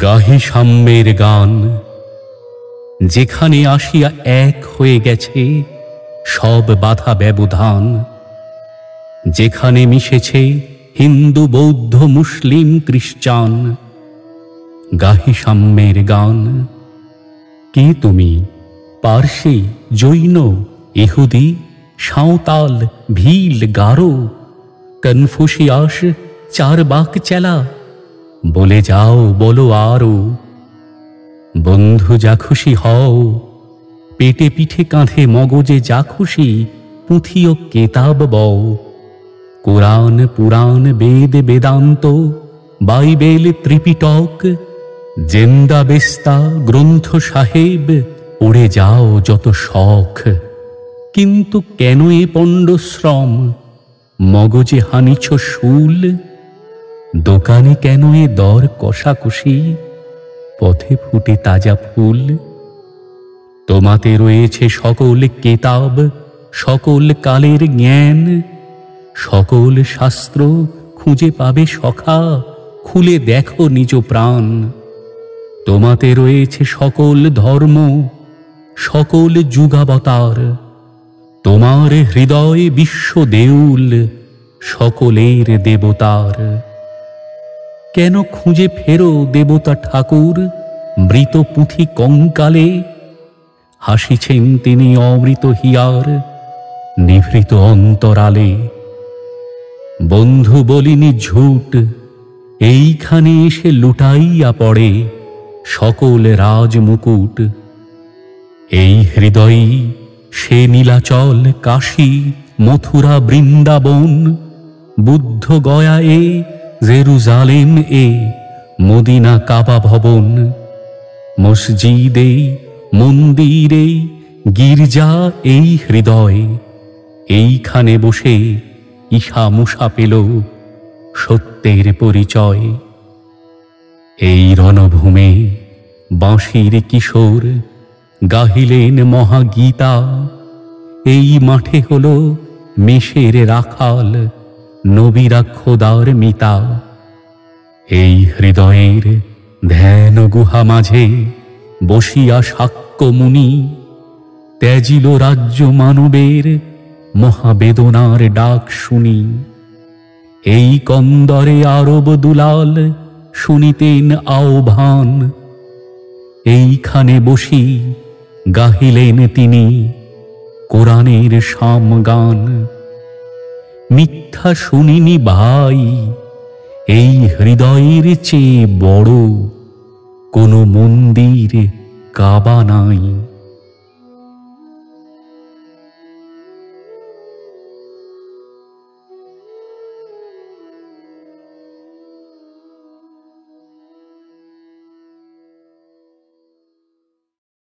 গাহি সাম্যের গান, যেখানে আসিয়া এক হয়ে গেছে সব বাধা ব্যবধান, যেখানে মিশেছে হিন্দু বৌদ্ধ মুসলিম খ্রিস্টান। গাহি সাম্যের গান। কে তুমি? পার্সি, জৈন, ইহুদি, সাঁওতাল, ভিল, গারো, কনফুসিয়াস, চারবাক চেলা, বলে যাও বলো আরো। বন্ধু যা খুশি হও, পেটে পিঠে কাঁধে মগজে যা খুশি পুঁথি ও কেতাব বও। কোরআন পুরাণ বেদ বেদান্ত বাইবেল ত্রিপিটক জেন্দা বেস্তা গ্রন্থ সাহেব পড়ে যাও যত শখ। কিন্তু কেন এ পণ্ডশ্রম? মগজে হানিছ শুল। দোকানে কেন এ দর কষাকষি? পথে ফুটে তাজা ফুল। তোমাতে রয়েছে সকল কেতাব, সকল কালের জ্ঞান, সকল শাস্ত্র খুঁজে পাবে সখা, খুলে দেখো নিজ প্রাণ। তোমাতে রয়েছে সকল ধর্ম, সকল যুগাবতার। তোমার হৃদয়ে বিশ্ব দেউল, সকলের দেবতার। কেন খুঁজে ফেরো দেবতা ঠাকুর মৃত পুঁথি কঙ্কালে? হাসিছেন তিনি অমৃত হিয়ার নিভৃত অন্তরালে। বন্ধু বলিনি ঝুট, এইখানে এসে লুটাইয়া পড়ে সকল রাজমুকুট। এই হৃদয়ই সে নীলাচল কাশী মথুরা বৃন্দাবন, বুদ্ধ গয়া এ জেরুজালেম এ মদিনা কাবা ভবন। মসজিদে মন্দিরে গির্জা এই হৃদয়, এইখানে বসে ঈশা মুসা পেল সত্যের পরিচয়। এই রণভূমে বাঁশির কিশোর গাহিলেন মহাগীতা। এই মাঠে হলো মেষের রাখাল নবীরা খোদার মিতা। এই হৃদয়ের ধ্যান গুহা মাঝে বসিয়া শাক্য মুনি ত্যাজিল রাজ্য মানবের মহাবেদনার ডাক শুনি। এই কন্দরে আরব দুলাল শুনিতেন আহ্বান। এইখানে বসি গাহিলেন তিনি কোরআনের সামগান। মিথ্যা শুনিনি ভাই, এই হৃদয়ের চেয়ে বড় কোনো মন্দির কাবা নাই।